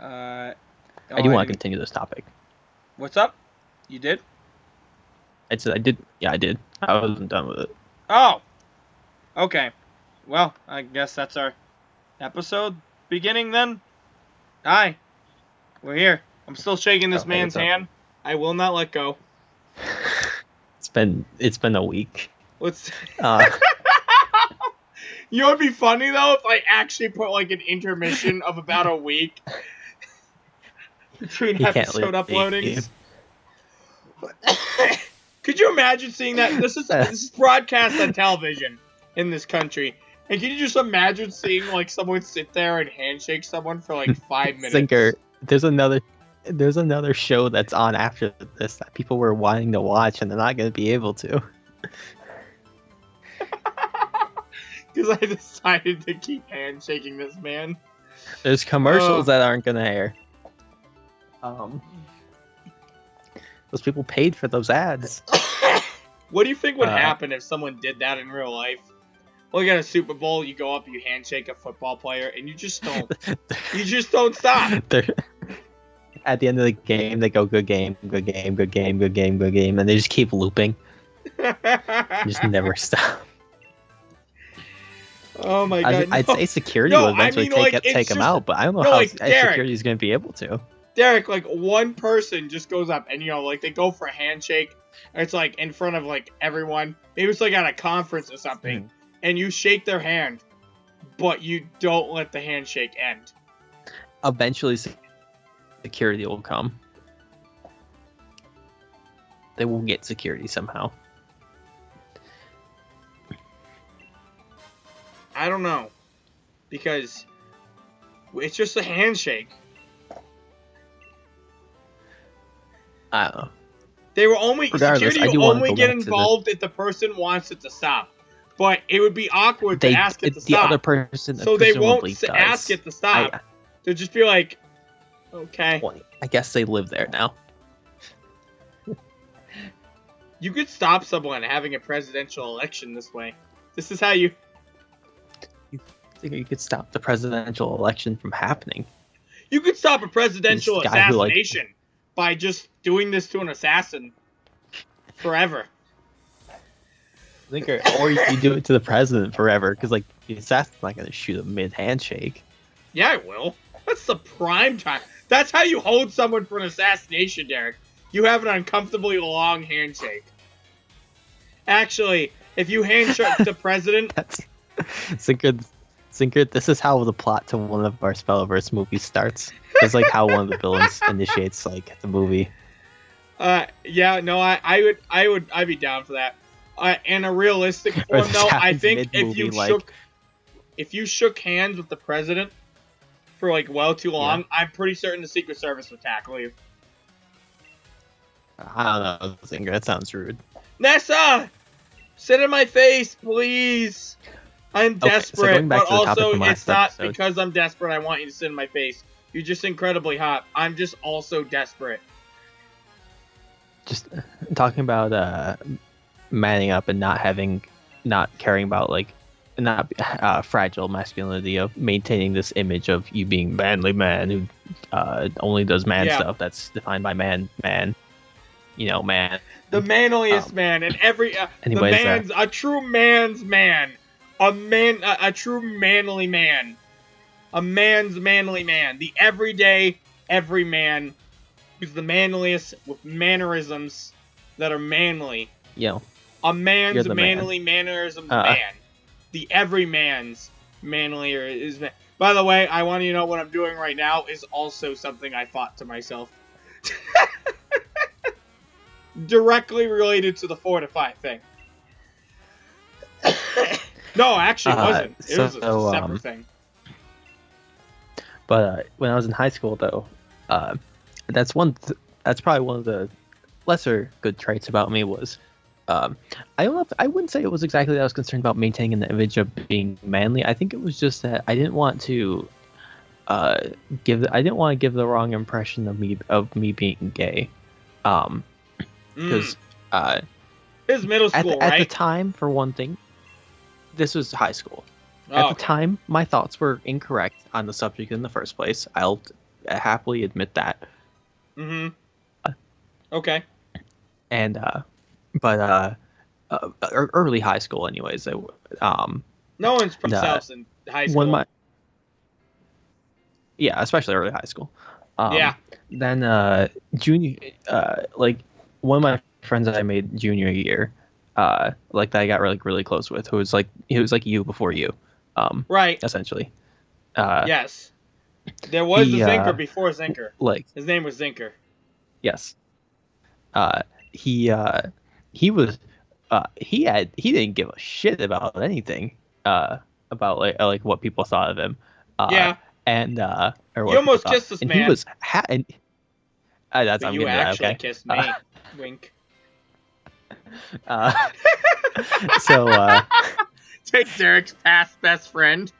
I do want to continue this topic. What's up? You did? I said I did. Yeah, I did. I wasn't done with it. Oh! Okay. Well, I guess that's our episode beginning then. Hi. We're here. I'm still shaking this man's hand. I will not let go. It's been a week. Let's... You know what'd be funny, though? If I actually put, like, an intermission of about a week between episode uploadings. Could you imagine seeing that? This is broadcast on television in this country. And can you just imagine seeing, like, someone sit there and handshake someone for, like, 5 minutes? Zinker, there's another show that's on after this that people were wanting to watch, and they're not going to be able to. Because I decided to keep handshaking this man. There's commercials that aren't going to air. Those people paid for those ads. What do you think would happen if someone did that in real life? Like at a Super Bowl, you go up, you handshake a football player, and you just don't stop. At the end of the game, they go, good game, good game, good game, good game, good game, and they just keep looping. Just never stop. Oh my god! I'd say security will eventually take them out, but I don't know how security is going to be able to. Derek, like one person just goes up and like they go for a handshake. And it's like in front of like everyone. Maybe it's like at a conference or something, and you shake their hand, but you don't let the handshake end. Eventually, security will come. They will get security somehow. I don't know, because it's just a handshake. I don't know. They were security will only get involved if the person wants it to stop. But it would be awkward to ask it to stop. The other person, so they won't ask it to stop. They'll just be like, okay. Well, I guess they live there now. You could stop someone having a presidential election this way. This is how you... You could stop the presidential election from happening. You could stop a presidential assassination by just doing this to an assassin forever. Or you do it to the president forever, because like the assassin's not going to shoot him mid-handshake. Yeah, it will. That's the prime time. That's how you hold someone for an assassination, Derek. You have an uncomfortably long handshake. Actually, if you handshake the president... Zinker, this is how the plot to one of our Spelliverse movies starts. It's like how one of the villains initiates like the movie. Yeah, no, I'd be down for that. In a realistic form, though, I think if you shook hands with the president for like well too long, I'm pretty certain the Secret Service would tackle you. I don't know, Zinker, that sounds rude. Nessa, sit in my face, please. I'm desperate, but also it's not because I'm desperate I want you to sit in my face. You're just incredibly hot. I'm just also desperate. Just talking about manning up and not caring about like not fragile masculinity of maintaining this image of you being manly man who only does man stuff that's defined by man. You know, man. The manliest man, and every a true man's man. A true manly man. A man's manly man. The everyday, every man who's the manliest with mannerisms that are manly. Yeah. A man's manly mannerisms man. The every man's manlier is man. By the way, I want you to know what I'm doing right now is also something I thought to myself. Directly related to the 4 to 5 thing. No, actually, it wasn't. It was a separate thing. But when I was in high school, though, that's probably one of the lesser good traits about me was, I wouldn't say it was exactly that I was concerned about maintaining the image of being manly. I think it was just that I didn't want to give the wrong impression of me being gay, because it was middle school, right? At the time, for one thing. This was high school. At the time, my thoughts were incorrect on the subject in the first place. I'll happily admit that. Mm-hmm. Okay. And early high school, anyways. No one's put themselves in high school. Especially early high school. Yeah. Then junior, like one of my friends that I made junior year, like that I got really close with, who was like you before you, right. Essentially. Yes. There was a Zinker before Zinker. Like his name was Zinker. Yes. He didn't give a shit about anything. About like what people thought of him. Yeah. And or what you almost kissed this and man. He was and that's but I'm you getting actually that, okay? kissed me. Wink. So take Derek's past best friend.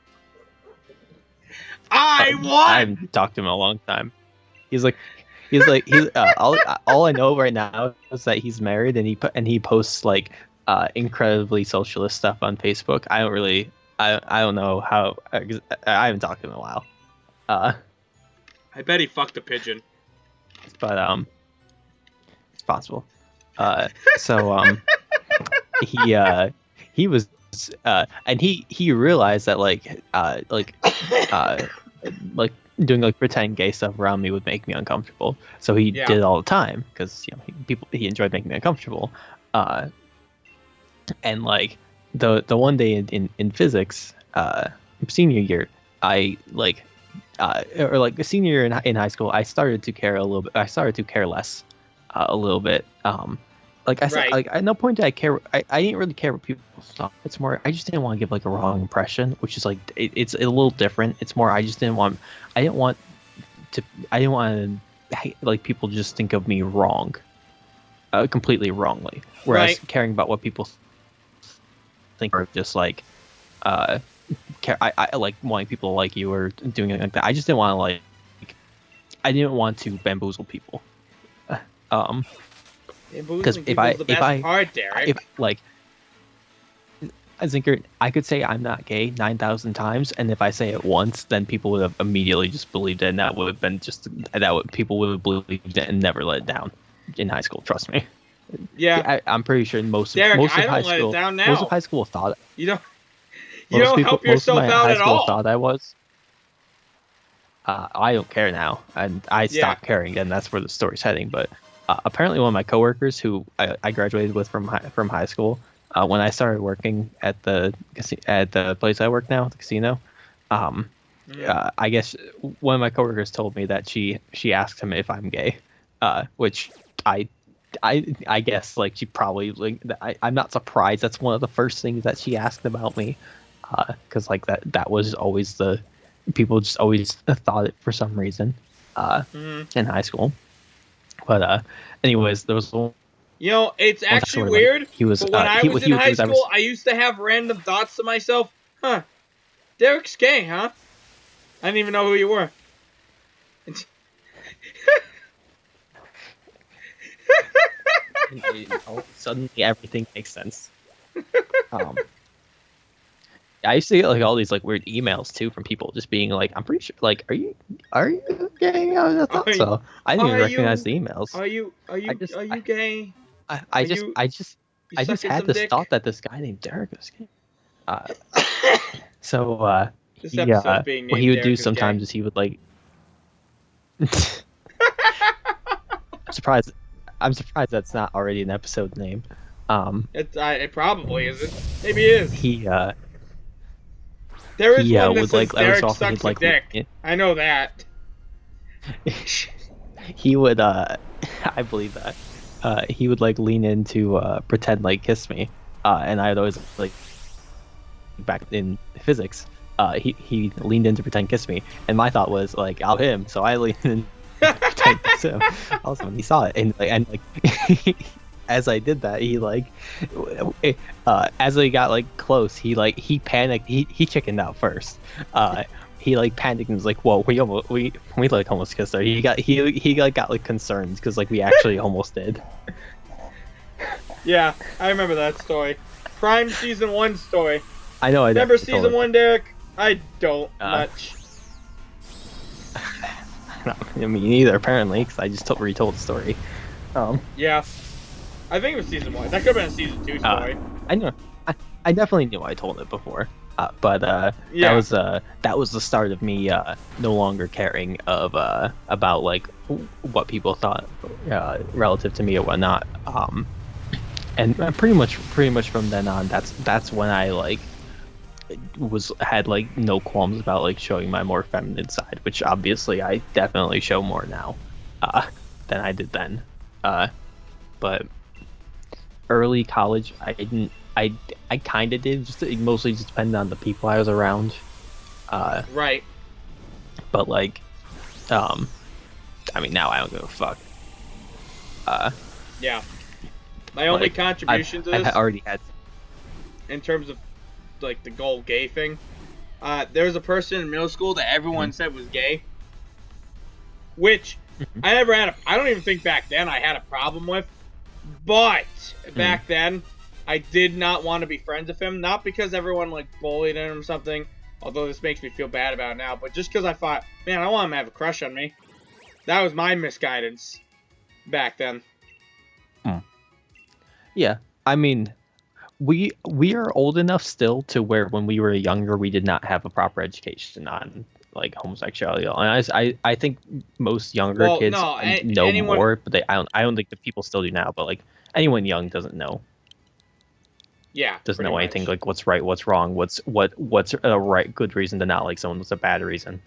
I won. I haven't talked to him in a long time. He's all I know right now is that he's married and he posts like incredibly socialist stuff on Facebook. I don't know how. I haven't talked to him in a while. I bet he fucked a pigeon. But it's possible. So he was and he realized that like doing like pretend gay stuff around me would make me uncomfortable. So he did it all the time because he enjoyed making me uncomfortable. And like the one day in physics, senior year, I like or like the senior year in high school, I started to care a little bit. I started to care less a little bit. Like I said, like at no point did I care. I didn't really care what people thought. It's more I just didn't want to give like a wrong impression, which is like it's a little different. It's more I didn't want to like people just think of me wrong, completely wrongly. Whereas caring about what people think are just like I like wanting people to like you or doing anything like that. I just didn't want to like I didn't want to bamboozle people. Because if like Zinker, I could say I'm not gay 9,000 times, and if I say it once, then people would have immediately just believed it, and that would have been people would have believed it and never let it down in high school. Trust me. Yeah, I'm pretty sure most of high school thought you don't help yourself out at all. Thought I was. I don't care now, and I stopped caring, and that's where the story's heading. But apparently, one of my coworkers, who I graduated with from high school, when I started working at the place I work now, the casino, I guess one of my coworkers told me that she asked him if I'm gay, which I guess like she probably like I'm not surprised. That's one of the first things that she asked about me, because like that was always people just always thought it for some reason in high school. But anyways, there was one. It's actually weird. Like, when I was in high school, I used to have random thoughts to myself. Huh, Derek's gay, huh? I didn't even know who you were. Suddenly, everything makes sense. I used to get like all these like weird emails too from people just being like, "I'm pretty sure, like, are you gay?" I thought so. I didn't even recognize the emails. Are you gay? I just had this thought that this guy named Derek was gay. So what he would do sometimes is he would like. I'm surprised that's not already an episode name. It probably isn't. Maybe it is. There is one that says Derek sucks a dick. I know that. He would, I believe that. He would like lean into pretend like kiss me, and I'd always like back in physics. He leaned in to pretend kiss me, and my thought was like I'll hit him, so I leaned in to pretend kiss him. Also, when he saw it, and as I did that, he like as I got like close, he panicked. He chickened out first. He like panicked and was like, "Whoa, we like almost kissed her." He got like concerned because like we actually almost did. Yeah, I remember that story. Prime season 1 story. I know. Remember season 1, Derek? I don't much. I mean, neither apparently, because I just retold the story. Yeah, I think it was season 1. That could have been a season 2 story. I know. I definitely knew I told it before. But Yeah. that was the start of me no longer caring about like what people thought relative to me or whatnot. And pretty much from then on, that's when I like had like no qualms about like showing my more feminine side, which obviously I definitely show more now than I did then. But early college, I didn't. I kind of did. Just mostly just depended on the people I was around. Right. But like, I mean, now I don't give a fuck. Yeah. My only contribution to this, I already had. in terms of like the whole gay thing, there was a person in middle school that everyone said was gay, which I never had. I don't even think back then I had a problem with, but back then I did not want to be friends with him. Not because everyone like bullied him or something, although this makes me feel bad about it now, but just because I thought, man, I want him to have a crush on me. That was my misguidance back then. Yeah, I mean, we are old enough still to where when we were younger we did not have a proper education on like homosexuality. And I think most younger kids know more, but I don't think the people still do now. But like anyone young doesn't know. Yeah, doesn't know anything like what's right, what's wrong, what's a right good reason to not like someone, what's a bad reason.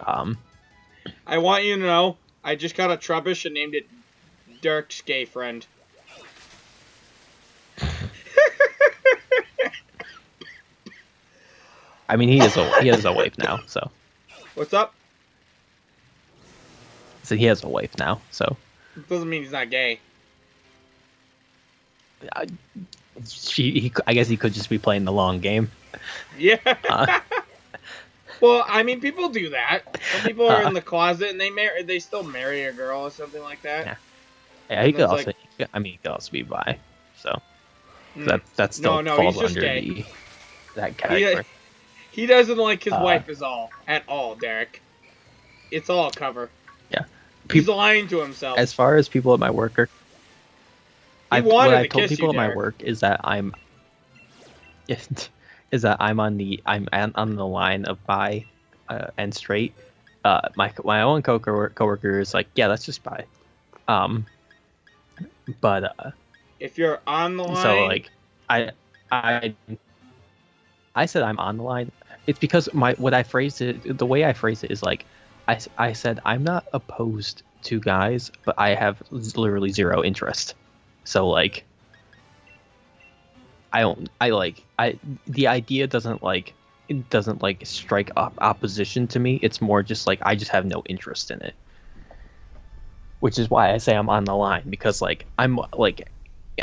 I want you to know, I just got a Trubbish and named it Derek's gay friend. I mean, he has a wife now, so. What's up? So he has a wife now, so. It doesn't mean he's not gay. I guess he could just be playing the long game. Yeah. Well, I mean, people do that. Some people are in the closet and they still marry a girl or something like that. Yeah, he could also. He could also be bi. So that still falls under that category. He doesn't like his wife at all, Derek. It's all cover. Yeah. He's lying to himself. As far as people at my work are, what I told people at my work is that I'm on the line of bi and straight. My own coworker is like, yeah, that's just bi. But if you're on the line, so like I said I'm on the line. It's because the way I phrased it is like I said I'm not opposed to guys, but I have literally zero interest. So like the idea doesn't strike opposition to me. It's more just like I just have no interest in it. Which is why I say I'm on the line, because like I'm like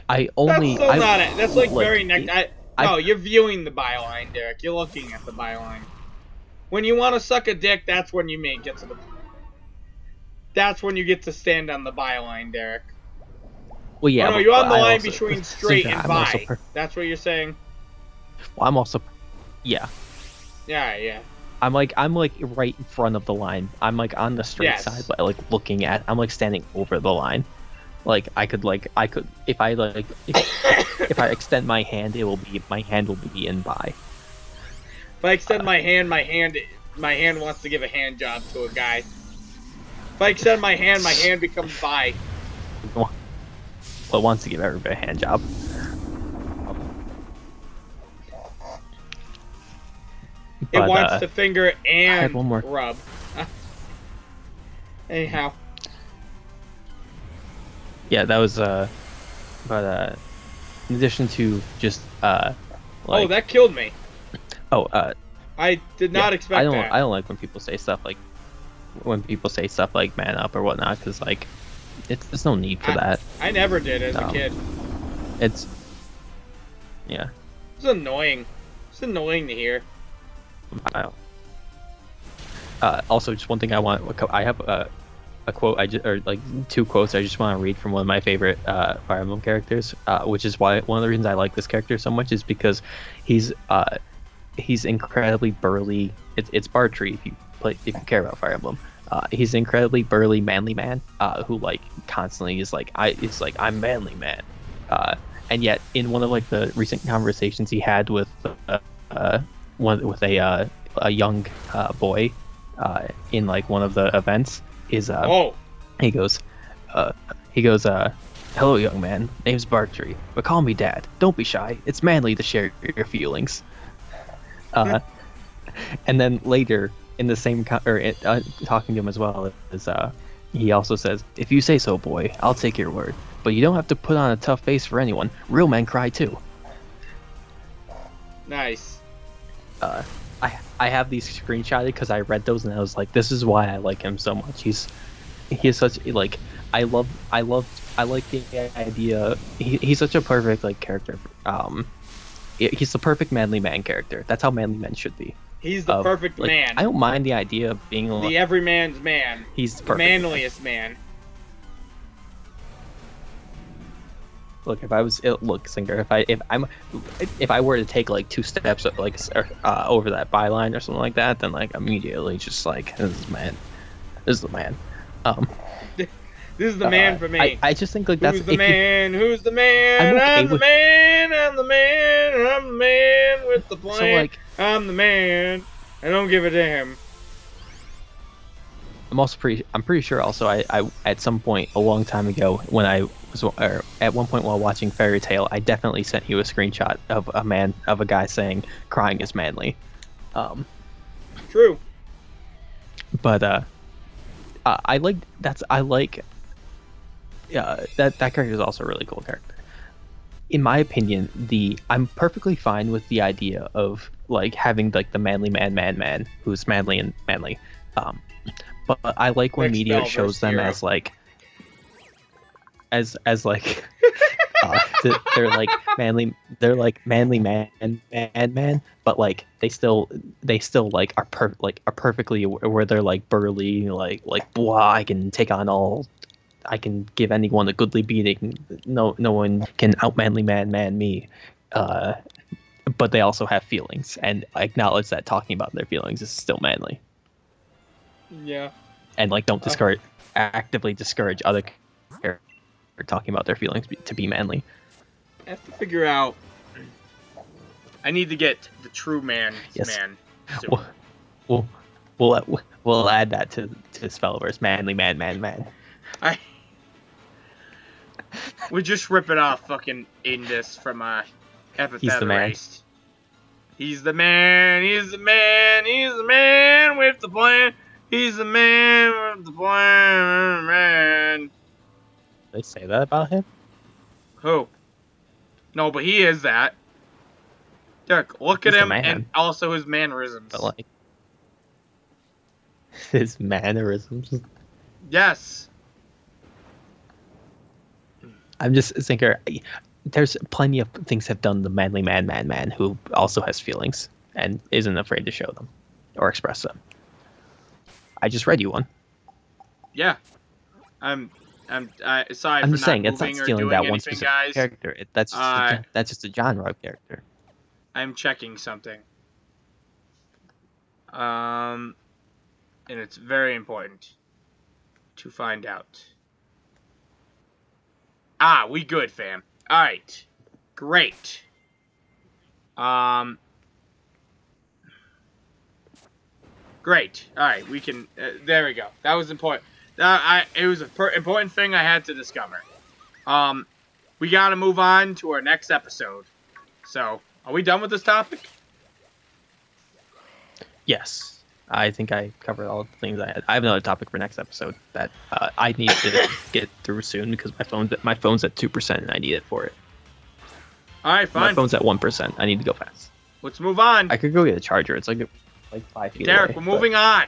I only That's still not it. That's like very no, you're viewing the byline, Derek. You're looking at the byline. When you want to suck a dick, that's when you get to the. That's when you get to stand on the byline, Derek. Well, yeah. Oh, no, you're on the line between straight and bi. That's what you're saying. Well, I'm also. Yeah. Yeah. I'm like right in front of the line. I'm like on the straight side, but like looking at. I'm like standing over the line. Like I could if I extend my hand, my hand will be in bi. If I extend my hand wants to give a hand job to a guy. If I extend my hand becomes bi. Well, it wants to give everybody a hand job. It wants to finger and I had one more. rub. Anyhow. Yeah, that was but in addition to just oh, that killed me. I did not expect that. I don't like when people say stuff like man up or whatnot, because like there's no need for that. I never did as a kid. It's annoying. It's annoying to hear. Also, just one thing I have a quote or like two quotes I just want to read from one of my favorite Fire Emblem characters, which is why one of the reasons I like this character so much is because he's incredibly burly. It's Bartree if you care about Fire Emblem. He's an incredibly burly, manly man who like constantly is like I'm manly man, and yet in one of like the recent conversations he had with one with a young boy in like one of the events is he goes he goes hello young man, name's Bartrey, but call me dad, don't be shy, it's manly to share your feelings. And then later in the same talking to him as well as he also says, if you say so boy, I'll take your word, but you don't have to put on a tough face for anyone, real men cry too. Nice. I have these screenshotted because I read those and I was like, this is why I like him so much. He is such like I like the idea. He's such a perfect like character. He's the perfect manly man character. That's how manly men should be. He's the perfect like, man. I don't mind the idea of being the everyman's man. He's the manliest man. Look, Zinker, if I were to take like 2 steps like over that byline or something like that, then like immediately just like this is the man. This is the man for me. I just think like that's who's the man? Who's the man? I'm the man. I'm the man. I'm the man with the plan. So like, I'm the man. I don't give a damn. I'm pretty sure also I at some point a long time ago when I was at one point while watching Fairy Tail, I definitely sent you a screenshot of a guy saying crying is manly. True. But I like that character is also a really cool character. In my opinion, I'm perfectly fine with the idea of like having like the manly man who's manly and manly. But I like when media shows them as like like they're like manly man, but like they still like are perfectly where they're like burly, like blah, I can take on all, I can give anyone a goodly beating, no one can out manly man me, but they also have feelings and acknowledge that talking about their feelings is still manly. Yeah. And like don't actively discourage other characters talking about their feelings to be manly. I have to figure out. I need to get the true man. Yes. Man. We'll add that to Spellverse. Manly man. We just rip it off, fucking Indus from Epithet He's the man. Erased. He's the man. He's the man. He's the man with the plan. He's the man with the plan, man. They say that about him? Who? No, but he is that. Derek, look at him and also his mannerisms. But like his mannerisms. Yes. I'm just thinking. There's plenty of things have done the manly man who also has feelings and isn't afraid to show them or express them. I just read you one. Yeah. I'm just saying it's not stealing that one specific character. That's just a genre of character. I'm checking something. And it's very important to find out. We good, fam. All right. Great. Great. All right, we can. There we go. That was important. It was an important thing I had to discover. We gotta move on to our next episode. So, are we done with this topic? Yes, I think I covered all the things I had. I have another topic for next episode that I need to get through soon because my phone's at 2% and I need it for it. All right, fine. My phone's at 1%. I need to go fast. Let's move on. I could go get a charger. It's like 5 feet Derek, away. we're moving on.